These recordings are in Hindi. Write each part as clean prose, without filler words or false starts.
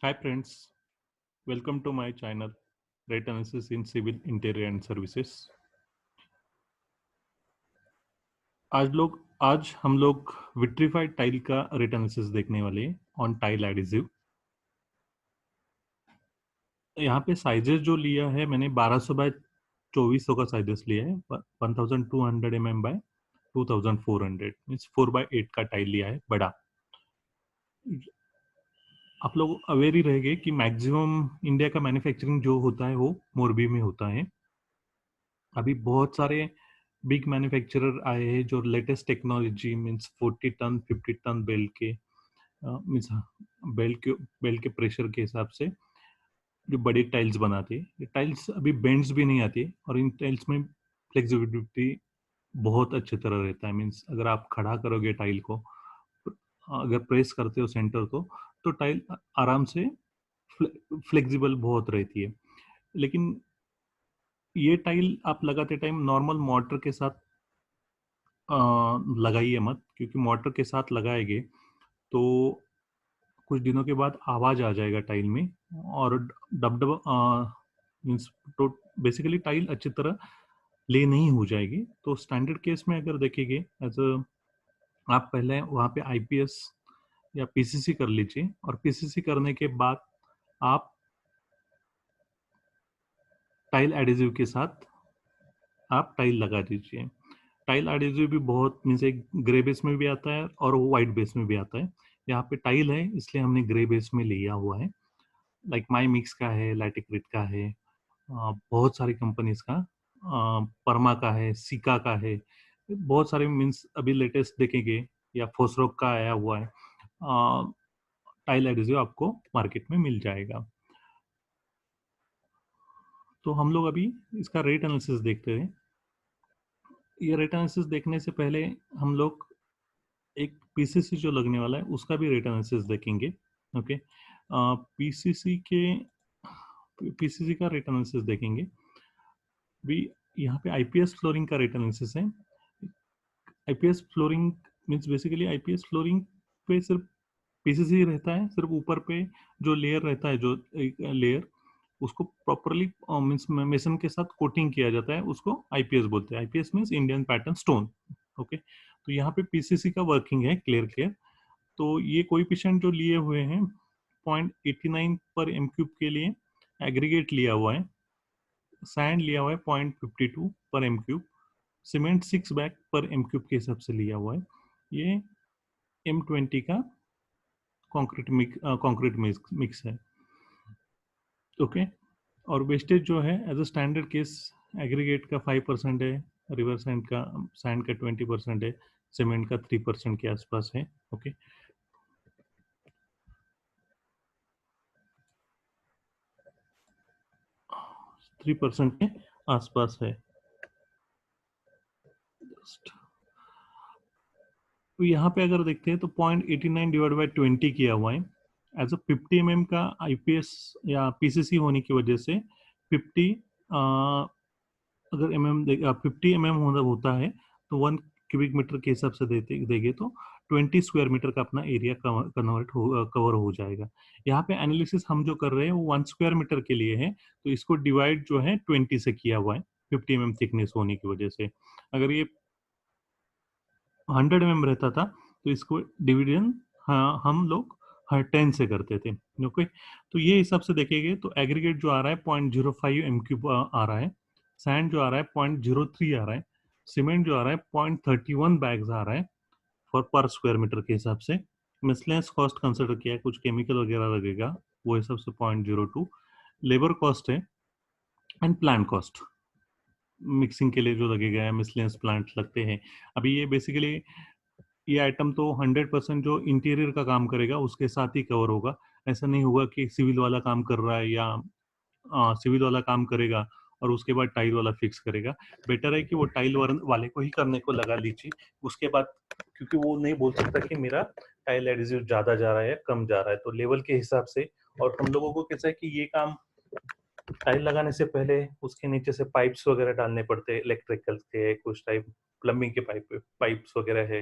Hi friends, welcome to my channel Rate Analysis in Civil Interior and Services। आज हम लोग विट्रीफाइड टाइल का रेट एनालिसिस देखने वाले हैं ऑन टाइल एडिजिव। यहाँ पे साइजेस जो लिया है मैंने 1200 बाय 2400 का साइजेस लिया है। 1200 mm बाय 2400 मीन्स 4x8 का टाइल लिया है बड़ा। आप लोग अवेयर ही रहेंगे कि मैक्सिमम इंडिया का मैन्युफैक्चरिंग जो होता है वो मोरबी में होता है। अभी बहुत सारे बिग मैन्युफैक्चरर आए हैं जो latest technology means 40 ton 50 ton belt के मीन्स बेल्ट के प्रेशर के हिसाब से जो बड़ी टाइल्स बनाते हैं। ये टाइल्स अभी बेंड्स भी नहीं आती और इन टाइल्स में फ्लेक्सिबिलिटी बहुत अच्छी तरह रहता है। मीन्स अगर आप खड़ा करोगे टाइल को, अगर प्रेस करते हो सेंटर को, तो टाइल आराम से फ्लेक्सिबल बहुत रहती है। लेकिन ये टाइल आप लगाते टाइम नॉर्मल मोटर के साथ लगाइए मत, क्योंकि मोटर के साथ लगाएंगे तो कुछ दिनों के बाद आवाज आ जाएगा टाइल में और डब डब मीन्स तो बेसिकली टाइल अच्छी तरह ले नहीं हो जाएगी। तो स्टैंडर्ड केस में अगर देखेंगे एज आप पहले वहाँ पे आईपीएस या पीसीसी कर लीजिए और पीसीसी करने के बाद आप टाइल एडिजिव के साथ आप टाइल लगा दीजिए। टाइल एडिजिव भी बहुत मीन्स एक ग्रे बेस में भी आता है और व्हाइट बेस में भी आता है। यहाँ पे टाइल है इसलिए हमने ग्रे बेस में लिया हुआ है। लाइक माई मिक्स का है, लैटिक्रिट का है, बहुत सारी कंपनीज का, परमा का है, सिका का है, बहुत सारे मीन्स अभी लेटेस्ट देखेंगे या फोसरोक का आया हुआ है। टाइल एडिजिव आपको मार्केट में मिल जाएगा। तो हम लोग अभी इसका रेट एनालिसिस देखते हैं। ये रेट एनालिसिस देखने से पहले हम लोग एक पीसीसी जो लगने वाला है उसका भी रेट एनालिसिस देखेंगे। ओके, पीसीसी के पीसीसी का रेट एनालिसिस देखेंगे। भी यहाँ पे आईपीएस फ्लोरिंग का रेट एनालिसिस है। IPS flooring means basically IPS flooring पे सिर्फ पीसीसी रहता है, सिर्फ ऊपर पे जो लेयर रहता है, जो एक लेयर उसको प्रॉपरली मीन्स मेसन के साथ कोटिंग किया जाता है, उसको आईपीएस बोलते हैं। IPS means Indian pattern stone. Okay, तो यहाँ पे पीसीसी का वर्किंग है क्लियर। तो ये कोएफिशिएंट जो लिए हुए हैं 0.89 पर एम क्यूब के लिए एग्रीगेट लिया हुआ है, सैंड लिया हुआ है 0.52 पर एम क्यूब, सीमेंट 6 बैग पर एम क्यूब के हिसाब से लिया हुआ है। ये M20 का कंक्रीट मिक्स है। ओके, और वेस्टेज जो है as a standard case aggregate का 5% है, रिवर सैंड का 20% है, सीमेंट का 3% के आसपास है। ओके, 3% के आसपास है। तो यहाँ पे अगर देखते हैं तो 0.89 डिवाइड बाई 20 किया हुआ है। एज अ 50 का आईपीएस या पीसीसी होने की वजह से 50 अगर 50 होता है तो 1 क्यूबिक मीटर के हिसाब से देंगे तो 20 स्क्वायर मीटर का अपना एरिया कवर हो जाएगा। यहाँ पे एनालिसिस हम जो कर रहे हैं वो 1 स्क्वायर मीटर के लिए है, तो इसको डिवाइड जो है 20 से किया हुआ है 50 थिकनेस होने की वजह से। अगर ये 100 रहता था तो इसको डिवीजन हम लोग हर 10 से करते थे। ओके, तो ये हिसाब से देखेंगे तो एग्रीगेट जो आ रहा है 0.05 एम क्यूब आ रहा है, सैंड जो आ रहा है 0.03 आ रहा है, सीमेंट जो आ रहा है 0.31 बैग्स आ रहा है फॉर पर स्क्वायर मीटर के हिसाब से। मिसलेंस कॉस्ट कंसिडर किया है, कुछ केमिकल वगैरह लगेगा वो हिसाब से 0.02 लेबर कॉस्ट है, एंड प्लांट कॉस्ट मिक्सिंग के लिए जो लगेगा, मिसलेंस प्लांट लगते हैं। अभी ये बेसिकली ये आइटम तो 100% जो इंटीरियर का काम करेगा उसके साथ ही कवर होगा। ऐसा नहीं होगा कि सिविल वाला काम कर रहा है या सिविल वाला काम करेगा और उसके बाद टाइल वाला फिक्स करेगा। बेटर है कि वो टाइल वाले को ही करने को लगा लीजिए उसके बाद, क्योंकि वो नहीं बोल सकता कि मेरा टाइल एडिजिव ज्यादा जा रहा है या कम जा रहा है। तो लेवल के हिसाब से, और हम लोगों को कैसा है कि ये काम टाइल लगाने से पहले उसके नीचे से पाइप्स वगैरह डालने पड़ते हैं, इलेक्ट्रिकल के कुछ टाइप, प्लम्बिंग के पाइप्स वगैरह है।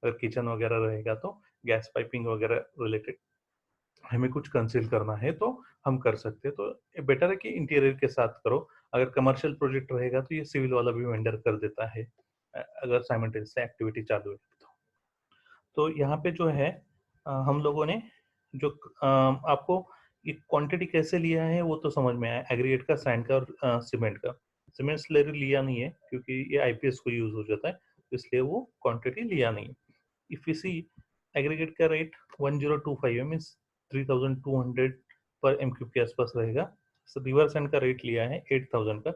अगर किचन वगैरह रहेगा तो गैस पाइपिंग वगैरह रिलेटेड हमें कुछ कंसील करना है तो हम कर सकते हैं। तो बेटर है कि इंटीरियर के साथ करो। अगर कमर्शियल प्रोजेक्ट रहेगा तो ये सिविल वाला भी वेंडर कर देता है, अगर साइमल्टेनियस एक्टिविटी चालू है तो यहाँ पे जो है हम लोगों ने जो आपको ये क्वांटिटी कैसे लिया है वो तो समझ में आया, एग्रीगेट का, सैंड का और सीमेंट का। सीमेंट स्लरी लिया नहीं है क्योंकि ये आईपीएस को यूज हो जाता है, इसलिए वो क्वांटिटी लिया नहीं है। इफ यू सी एग्रीगेट का रेट 1025 है, मीन्स 3200 पर एमक्यूब के आसपास रहेगा। रिवर सैंड का रेट लिया है 8000 का।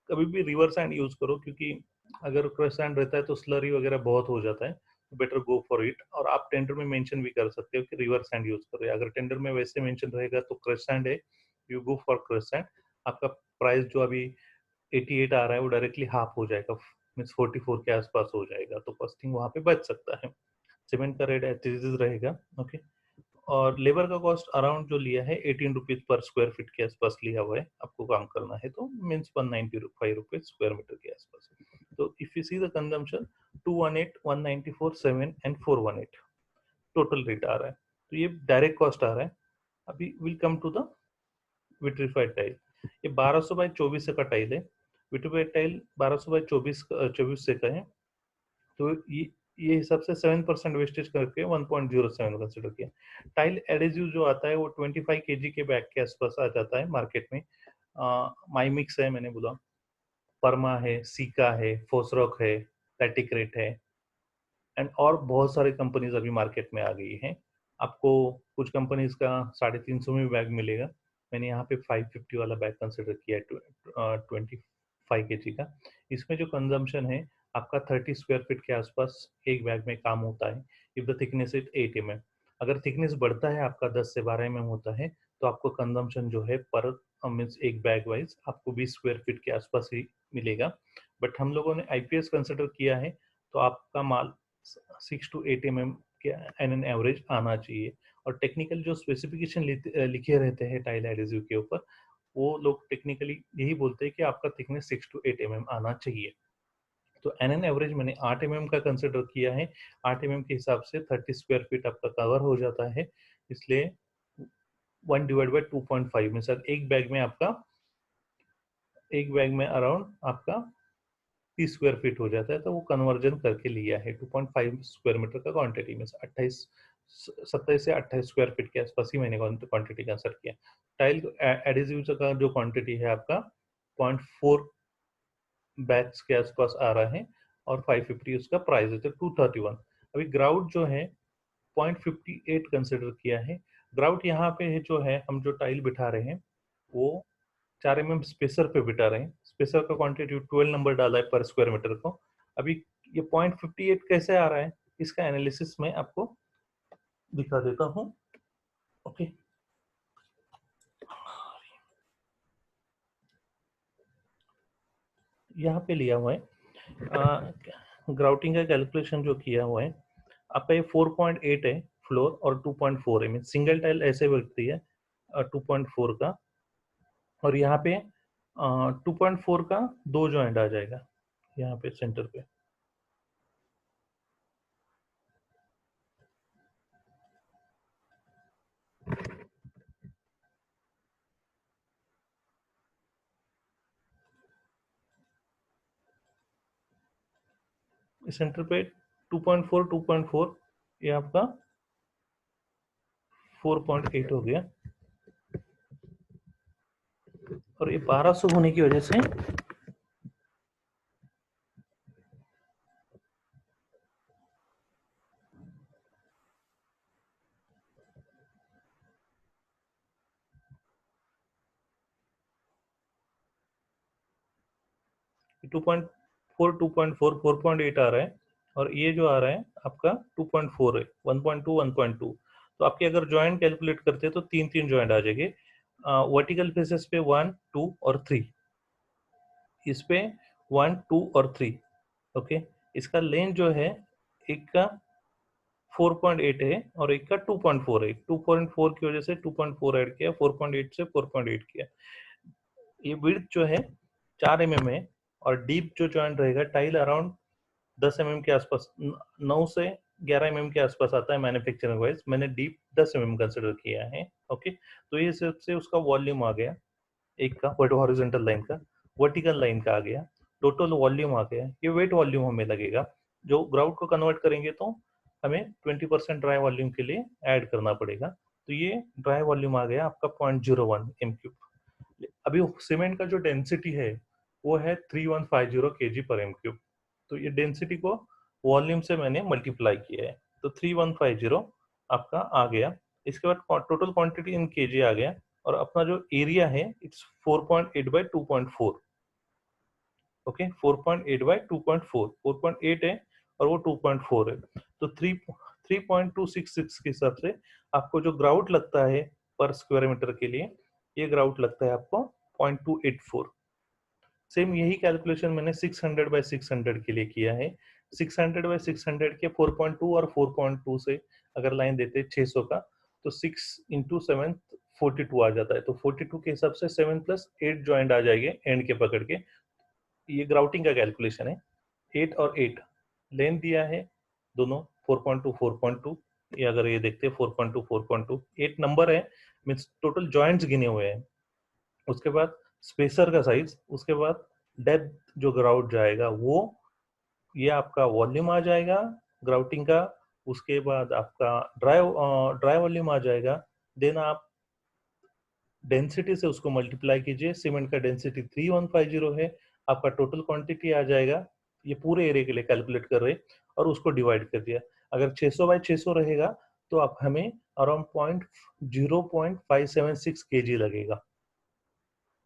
कभी भी रिवर सैंड यूज करो क्योंकि अगर क्रश सैंड रहता है तो स्लरी वगैरह बहुत हो जाता है, बेटर गो फॉर इट। और आप टेंडर में मेंशन भी कर सकते हो कि रिवर सैंड यूज करो। अगर टेंडर में वैसे मेंशन रहेगा तो क्रश सैंड है, you go for crush sand. आपका प्राइस जो अभी 88 आ रहा है वो डायरेक्टली हाफ हो जाएगा, मीन्स 44 के आसपास हो जाएगा, तो कॉस्टिंग वहां पे बच सकता है। सीमेंट का रेट एज इट इज रहेगा। ओके। और लेबर का कॉस्ट अराउंड जो लिया है 18 रुपीज पर स्क्वायर फीट के आसपास लिया हुआ है। आपको काम करना है तो मीन्स 195 रुपीज स्क्वायर मीटर के आसपास। तो if you see the consumption 218, 194, 7 and 418 total rate आ रहा है। तो ये डायरेक्ट कॉस्ट आ रहा है। अभी will come to the vitrified tile. ये 1200 बाई 24 का टाइल है। विट्रीफाइड टाइल 1200 बाई 24 से का है। तो ये हिसाब से 7% वेस्टेज करके 1.07 कंसिडर किया। टाइल एडेसिव जो आता है वो 25 kg के बैग के आसपास आ जाता है मार्केट में। माइमिक्स है, मैंने बोला, परमा है, सीका है, फोसरॉक है, लैटिक्रेट है, एंड और बहुत सारी कंपनीज अभी मार्केट में आ गई हैं। आपको कुछ कंपनीज का 350 में बैग मिलेगा। मैंने यहाँ पे 550 वाला बैग कंसिडर किया है, 25 kg का। इसमें जो कंजम्पशन है आपका 30 स्क्वायर फीट के आसपास एक बैग में काम होता है, if the thickness is 8 mm। अगर थिकनेस बढ़ता है आपका 10 से 12 mm होता है तो आपको कंजम्पशन जो है पर मीन्स एक बैग वाइज आपको 20 स्क्वायर फीट के आसपास ही मिलेगा। बट हम लोगों ने आईपीएस कंसिडर किया है तो आपका माल 6 to 8 mm के एन एन एवरेज आना चाहिए। और टेक्निकल जो स्पेसिफिकेशन लिखे रहते हैं टाइल एडेसिव के ऊपर, वो लोग टेक्निकली यही बोलते हैं कि आपका थिकनेस 6 to 8 mm आना चाहिए। तो एन एन एवरेज मैंने 8 mm का कंसिडर किया है। 8 mm के हिसाब से 30 स्क्वायर फीट आपका कवर हो जाता है, इसलिए 1/2.5 में सर एक बैग में अराउंड आपका 30 स्क्वायर फीट हो जाता है। तो वो कन्वर्जन करके लिया है 2.5 स्क्वायर मीटर का क्वांटिटी में से 27 से 28 स्क्वायर फीट के आसपास ही मैंने क्वांटिटी कंसिडर किया। टाइल एडिसिव का जो क्वांटिटी है आपका 0.4 बैग्स के आसपास आ रहा है और 550 उसका प्राइस है, तो 231। अभी ग्राउट जो है 0.58 कंसिडर किया है। ग्राउट यहाँ पे है जो है, हम जो टाइल बिठा रहे हैं वो 4 mm स्पेसर पे बिठा रहे हैं। स्पेसर का क्वांटिटी 12 नंबर डाला है पर स्क्वायर मीटर को। अभी ये 0.58 कैसे आ रहा है इसका एनालिसिस मैं आपको दिखा देता हूँ। ओके, यहाँ पे लिया हुआ है ग्राउटिंग का कैलकुलेशन जो किया हुआ है आपका, ये 4.8 है फ्लोर और 2.4 है, मीन सिंगल टाइल ऐसे बनती है 2.4 का। और यहाँ पे 2.4 का दो जॉइंट आ जाएगा यहाँ पे सेंटर पे। सेंटर पे 2.4 ये आपका 4.8 हो गया। और ये 1200 होने की वजह से 2.4 2.4 4.8 आ रहा है। और ये जो आ रहा है आपका 2.4 है, 1.2 1.2। तो आपके अगर जॉइंट कैलकुलेट करते हैं तो तीन तीन जॉइंट आ जाएंगे वर्टिकल फेसेस पे 1 2 और 3, इस पे 1 2 और 3। ओके, इसका लेंथ जो है एक का 4.8 है और एक का 2.4 है। 2.4 की वजह से 2.4 ऐड किया, 4.8 से 4.8 किया। ये विड्थ जो है 4 mm है। और डीप जो जॉइंट रहेगा टाइल अराउंड 10 mm के आसपास, 9 से 11 mm के आसपास आता है मैन्युफैक्चरिंग वाइज, मैंने डीप 10 mm कंसिडर किया है। ओके, तो ये सबसे उसका वॉल्यूम आ गया एक का, हॉरिजॉन्टल लाइन का, वर्टिकल लाइन का आ गया, टोटल वॉल्यूम आ गया। ये वेट वॉल्यूम हमें लगेगा, जो ग्राउट को कन्वर्ट करेंगे तो हमें 20% ड्राई वॉल्यूम के लिए ऐड करना पड़ेगा। तो ये ड्राई वॉल्यूम आ गया आपका 0.01 m3। अभी सीमेंट का जो डेंसिटी है वो है 3150 kg/m3। तो ये डेंसिटी को वॉल्यूम से मैंने मल्टीप्लाई किया है, तो 3150 आपका आ गया। इसके बाद टोटल क्वांटिटी इन केजी आ गया, और अपना जो एरिया है इट्स 4.8/2.4। ओके, 4.8/2.4, 4.8 है और वो 2.4 है, तो 3.266 के हिसाब से आपको जो ग्राउट लगता है पर स्क्वायर मीटर के लिए, ये ग्राउट लगता है आपको 0.284। सेम यही कैलकुलेशन मैंने 600/600 के लिए किया है। 600/600 के 4.2 और 4.2 से अगर लाइन देते 600 का, तो 6 इंटू 7 42 आ जाता है। तो 42 के हिसाब से 7 + 8 ज्वाइंट आ जाएंगे एंड के पकड़ के। ये ग्राउटिंग का कैलकुलेशन है। 8 और 8 लेंथ दिया है दोनों, 4.2 4.2। ये अगर ये देखते हैं 4.2 4.2, 8 नंबर है, मीन्स टोटल जॉइंट्स गिने हुए हैं। उसके बाद स्पेसर का साइज, उसके बाद डेप्थ जो ग्राउट जाएगा वो, ये आपका वॉल्यूम आ जाएगा ग्राउटिंग का। उसके बाद आपका ड्राई वॉल्यूम आ जाएगा। देन आप डेंसिटी से उसको मल्टीप्लाई कीजिए, सीमेंट का डेंसिटी 3150 है, आपका टोटल क्वांटिटी आ जाएगा। ये पूरे एरिया के लिए कैलकुलेट कर रहे हैं और उसको डिवाइड कर दिया। अगर 600/600 रहेगा तो आप हमें अराउंड 0.576 kg लगेगा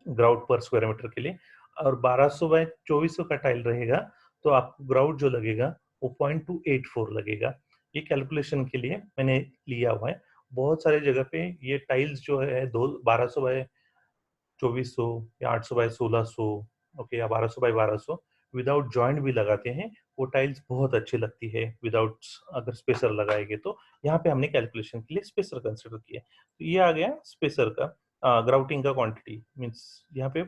ग्राउट पर स्क्वायर मीटर के लिए। और 1200/2400 का टाइल रहेगा तो आपको ग्राउट जो लगेगा वो 0.284 लगेगा। ये कैलकुलेशन के लिए मैंने लिया हुआ है। बहुत सारे जगह पे ये टाइल्स जो है 1200/2400 या 800/1600, ओके, या 1200/1200 विदाउट जॉइंट भी लगाते हैं। वो टाइल्स बहुत अच्छी लगती है विदाउट, अगर स्पेसर लगाएंगे तो। यहाँ पे हमने कैलकुलेशन के लिए स्पेसर कंसिडर किया। तो ये आ गया स्पेसर का ग्राउटिंग का क्वांटिटी, मीन्स यहाँ पे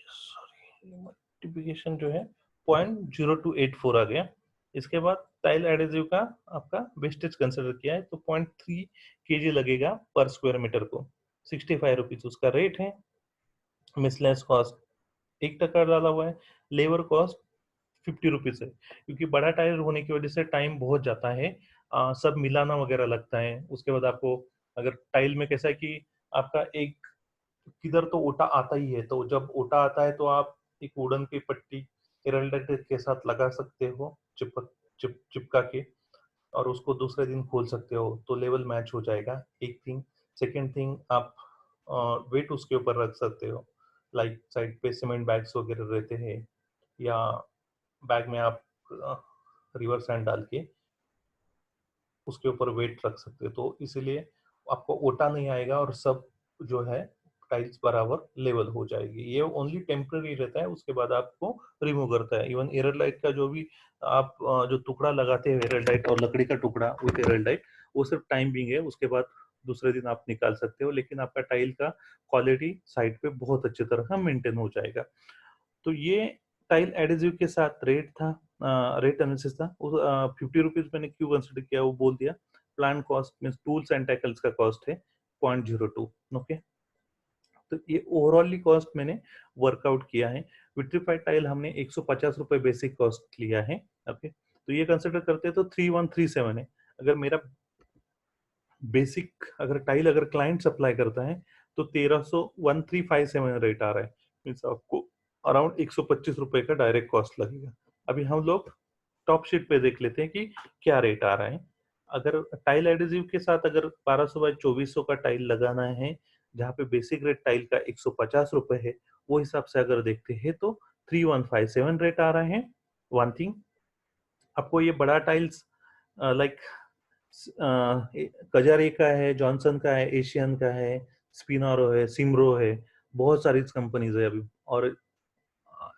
सॉरी मल्टीप्लिकेशन जो है 0.0284 आ गया। इसके बाद टाइल एडेसिव का आपका वेस्टेज कंसिडर किया है, तो 0.3 kg लगेगा पर स्क्वायर मीटर को। 65 रुपीज उसका रेट है। मिसलेस कॉस्ट 1 टका डाला हुआ है। लेबर कॉस्ट 50 रुपीज है, क्योंकि बड़ा टायर होने की वजह से टाइम बहुत जाता है। सब मिलाना वगैरह लगता है। उसके बाद आपको अगर टाइल में कैसा है कि आपका एक किधर तो ओटा आता ही है, तो जब ओटा आता है तो आप एक वुडन की पट्टी एरल्डेड के साथ लगा सकते हो, चिपका के, और उसको दूसरे दिन खोल सकते हो, तो लेवल मैच हो जाएगा। एक थिंग। सेकेंड थिंग, आप वेट उसके ऊपर रख सकते हो, लाइक साइड पे सीमेंट बैग्स वगैरह रहते हैं, या बैग में आप रिवर सैंड डाल के उसके ऊपर वेट रख सकते हो, तो इसीलिए आपको ओटा नहीं आएगा और सब जो है टाइल्स बराबर लेवल हो जाएगी। ये ओनली टेम्पररी रहता है, उसके बाद आपको रिमूव करता है। इवन एयरलाइट का जो भी आप जो टुकड़ा लगाते हैं एयरलाइट और लकड़ी का टुकड़ा विथ एयरलाइट, वो सिर्फ टाइम बिंग है, उसके बाद दूसरे दिन आप निकाल सकते हो, लेकिन आपका टाइल का क्वालिटी साइड पे बहुत अच्छी तरह मेंटेन हो जाएगा। तो ये टाइल एडेसिव के साथ रेट था, रेट एनालिसिस था। 50 रुपीज मैंने क्यों कंसिडर किया वो बोल दिया। Plan cost mean tools and tackles का कॉस्ट है 0.02। ओके, तो ये ओवरऑल कॉस्ट मैंने वर्कआउट किया है। विट्रीफाइड टाइल हमने 150 रुपए बेसिक कॉस्ट लिया है। ओके, तो ये कंसिडर करते हैं तो 3137 है। अगर मेरा बेसिक अगर टाइल अगर क्लाइंट सप्लाई करता है तो 1357 रेट आ रहा है, मीन्स आपको अराउंड 125 रुपए का डायरेक्ट कॉस्ट लगेगा। अभी हम लोग टॉप शीट पे देख लेते हैं कि क्या रेट आ रहा है। अगर टाइल एडेसिव के साथ अगर 1200/2400 का टाइल लगाना है, जहाँ पे बेसिक रेट टाइल का 150 रुपए है, वो हिसाब से अगर देखते हैं तो 3157 रेट आ रहा है। वन थिंग, आपको ये बड़ा टाइल्स लाइक कजारे का है, जॉनसन का है, एशियन का है, स्पिनारो है, सिमरो है, बहुत सारी कंपनीज है अभी। और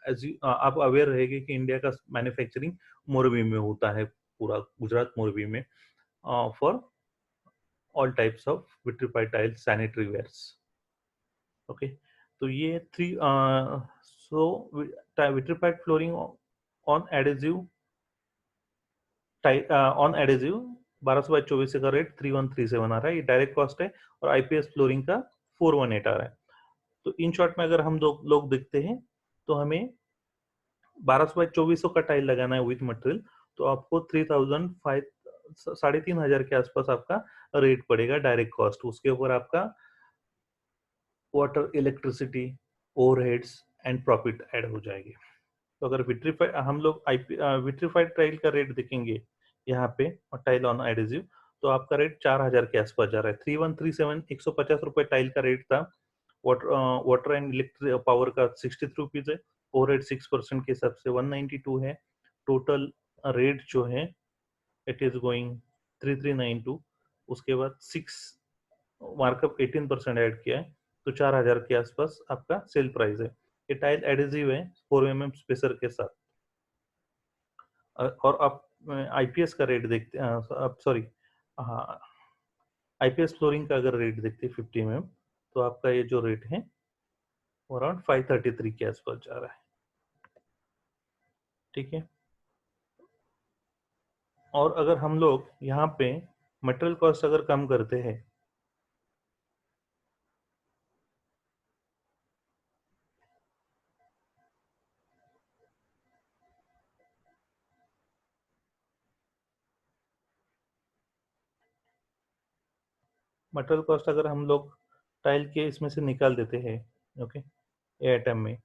एज आप अवेयर रहेंगे कि इंडिया का मैन्युफैक्चरिंग मोरबी में होता है, पूरा गुजरात मोरबी में, for all types of vitrified tiles sanitary wares. Okay, तो ये three so vitrified flooring on adhesive on adhesive 1200/24 का रेट 3137 आ रहा है, ये डायरेक्ट कॉस्ट है, और आईपीएस फ्लोरिंग का 418 आ रहा है। तो इन शॉर्ट में अगर हम लोग देखते हैं तो हमें 1200/2400 का टाइल लगाना है विथ मटेरियल, तो आपको 3005 3,500 के आसपास आपका रेट पड़ेगा डायरेक्ट कॉस्ट। उसके ऊपर आपका water, electricity, overheads and profit add हो जाएगी। तो अगर विट्रीफाइड हम लोग विट्रीफाइड टाइल का रेट देखेंगे यहाँ पे, और टाइल ऑन एडेसिव, तो आपका रेट 4,000 के आसपास जा रहा है। 3137 150 रुपए टाइल का रेट था। वाटर एंड इलेक्ट्रिक पावर का 63 रुपीज है। ओवरहेड 6% के हिसाब से 192 है। टोटल रेट जो है इट इज गोइंग 3392। उसके बाद 6 मार्कअप 18% ऐड किया है, तो 4,000 के आसपास आपका सेल प्राइस है। ये टाइल एडेसिव है 4 mm स्पेसर के साथ। और आप आईपीएस का रेट देखते हैं, आप सॉरी, हाँ, आईपीएस फ्लोरिंग का अगर रेट देखते हैं 50 mm, तो आपका ये जो रेट है अराउंड 533 के आसपास जा रहा है। ठीक है। और अगर हम लोग यहाँ पे मटेरियल कॉस्ट अगर कम करते हैं, मटेरियल कॉस्ट अगर हम लोग टाइल के इसमें से निकाल देते हैं, ओके, ए आइटम में,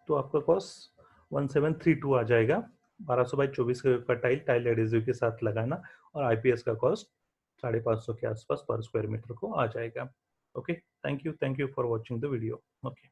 तो आपका कॉस्ट 1732 आ जाएगा। 1200/24 का टाइल एडेसिव के साथ लगाना, और आईपीएस का कॉस्ट 550 के आसपास पर स्क्वायर मीटर को आ जाएगा। Okay, thank you for watching the video. Okay.